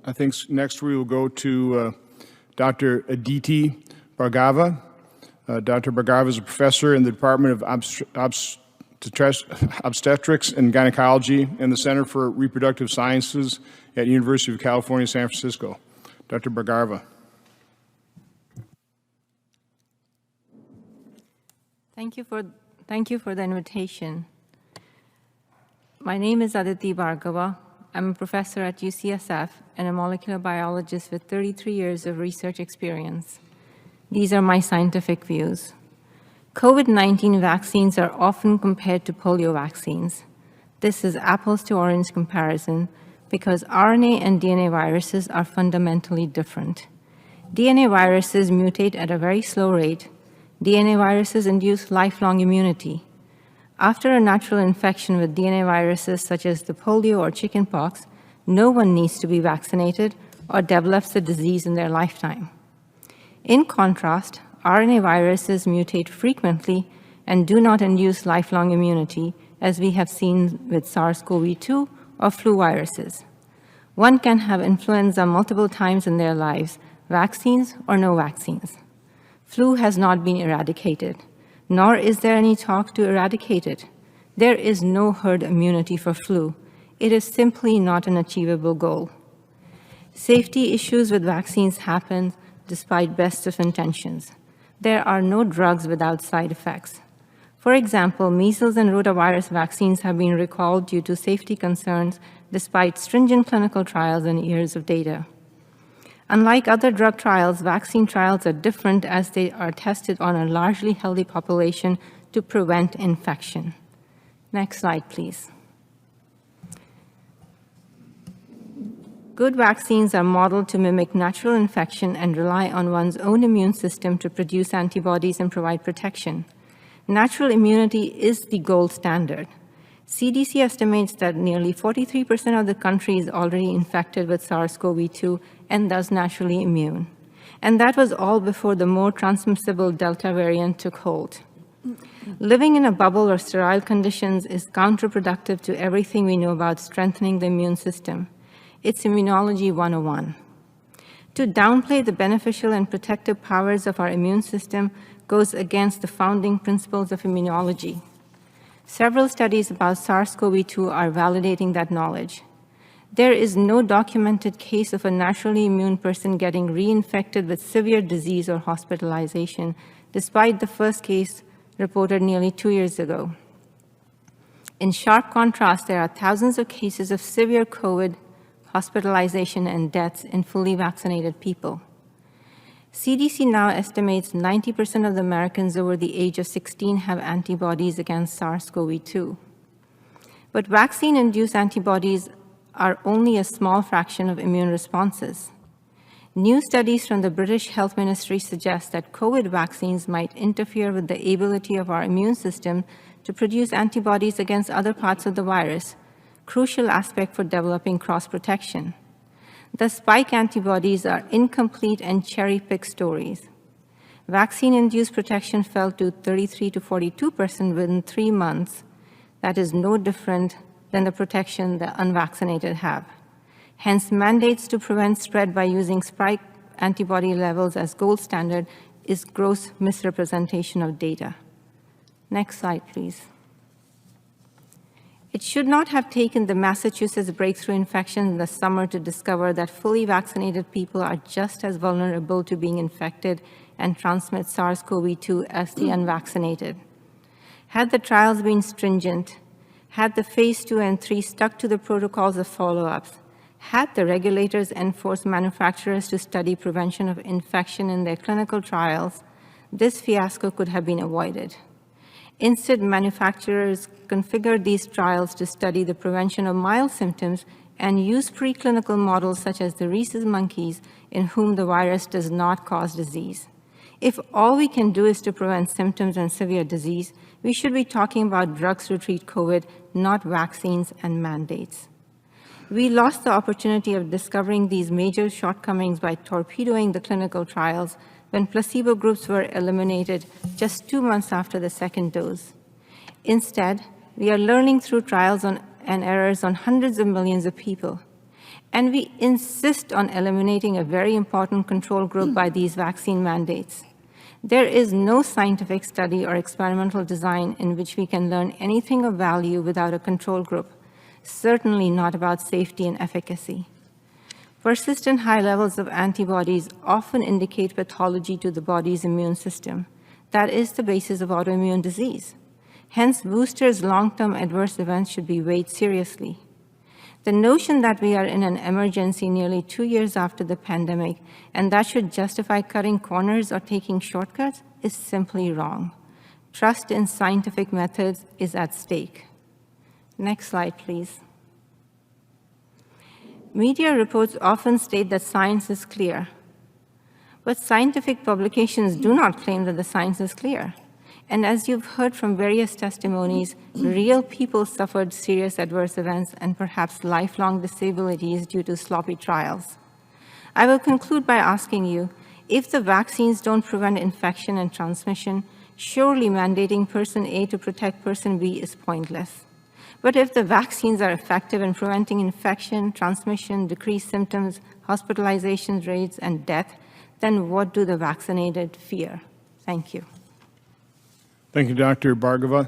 I think next we will go to Dr. Aditi Bhargava. Dr. Bhargava is a professor in the Department of Obstetrics and Gynecology in the Center for Reproductive Sciences at University of California, San Francisco. Dr. Bhargava. Thank you for the invitation. My name is Aditi Bhargava. I'm a professor at UCSF and a molecular biologist with 33 years of research experience. These are my scientific views. COVID-19 vaccines are often compared to polio vaccines. This is apples to orange comparison because RNA and DNA viruses are fundamentally different. DNA viruses mutate at a very slow rate. DNA viruses induce lifelong immunity. After a natural infection with DNA viruses such as the polio or chickenpox, no one needs to be vaccinated or develops the disease in their lifetime. In contrast, RNA viruses mutate frequently and do not induce lifelong immunity, as we have seen with SARS-CoV-2 or flu viruses. One can have influenza multiple times in their lives, vaccines or no vaccines. Flu has not been eradicated, nor is there any talk to eradicate it. There is no herd immunity for flu. It is simply not an achievable goal. Safety issues with vaccines happen despite best of intentions. There are no drugs without side effects. For example, measles and rotavirus vaccines have been recalled due to safety concerns despite stringent clinical trials and years of data. Unlike other drug trials, vaccine trials are different as they are tested on a largely healthy population to prevent infection. Next slide, please. Good vaccines are modeled to mimic natural infection and rely on one's own immune system to produce antibodies and provide protection. Natural immunity is the gold standard. CDC estimates that nearly 43% of the country is already infected with SARS-CoV-2 and thus naturally immune. And that was all before the more transmissible Delta variant took hold. Living in a bubble or sterile conditions is counterproductive to everything we know about strengthening the immune system. It's Immunology 101. To downplay the beneficial and protective powers of our immune system goes against the founding principles of immunology. Several studies about SARS-CoV-2 are validating that knowledge. There is no documented case of a naturally immune person getting reinfected with severe disease or hospitalization, despite the first case reported nearly 2 years ago. In sharp contrast, there are thousands of cases of severe COVID, hospitalization, and deaths in fully vaccinated people. CDC now estimates 90% of the Americans over the age of 16 have antibodies against SARS-CoV-2. But vaccine-induced antibodies are only a small fraction of immune responses. New studies from the British Health Ministry suggest that COVID vaccines might interfere with the ability of our immune system to produce antibodies against other parts of the virus, crucial aspect for developing cross-protection. The spike antibodies are incomplete and cherry-picked stories. Vaccine-induced protection fell to 33 to 42% within 3 months. That is no different than the protection the unvaccinated have. Hence, mandates to prevent spread by using spike antibody levels as gold standard is gross misrepresentation of data. Next slide, please. It should not have taken the Massachusetts breakthrough infection in the summer to discover that fully vaccinated people are just as vulnerable to being infected and transmit SARS-CoV-2 as the unvaccinated. Had the trials been stringent, had the phase 2 and 3 stuck to the protocols of follow-ups, had the regulators enforced manufacturers to study prevention of infection in their clinical trials, this fiasco could have been avoided. Instead, manufacturers configured these trials to study the prevention of mild symptoms and use preclinical models such as the rhesus monkeys in whom the virus does not cause disease. If all we can do is to prevent symptoms and severe disease, we should be talking about drugs to treat COVID, not vaccines and mandates. We lost the opportunity of discovering these major shortcomings by torpedoing the clinical trials when placebo groups were eliminated just 2 months after the second dose. Instead, we are learning through trials and errors on hundreds of millions of people. And we insist on eliminating a very important control group by these vaccine mandates. There is no scientific study or experimental design in which we can learn anything of value without a control group, certainly not about safety and efficacy. Persistent high levels of antibodies often indicate pathology to the body's immune system. That is the basis of autoimmune disease. Hence, boosters' long-term adverse events should be weighed seriously. The notion that we are in an emergency nearly 2 years after the pandemic and that should justify cutting corners or taking shortcuts is simply wrong. Trust in scientific methods is at stake. Next slide, please. Media reports often state that science is clear, but scientific publications do not claim that the science is clear. And as you've heard from various testimonies, real people suffered serious adverse events and perhaps lifelong disabilities due to sloppy trials. I will conclude by asking you, if the vaccines don't prevent infection and transmission, surely mandating person A to protect person B is pointless. But if the vaccines are effective in preventing infection, transmission, decreased symptoms, hospitalization rates, and death, then what do the vaccinated fear? Thank you. Thank you, Dr. Bhargava.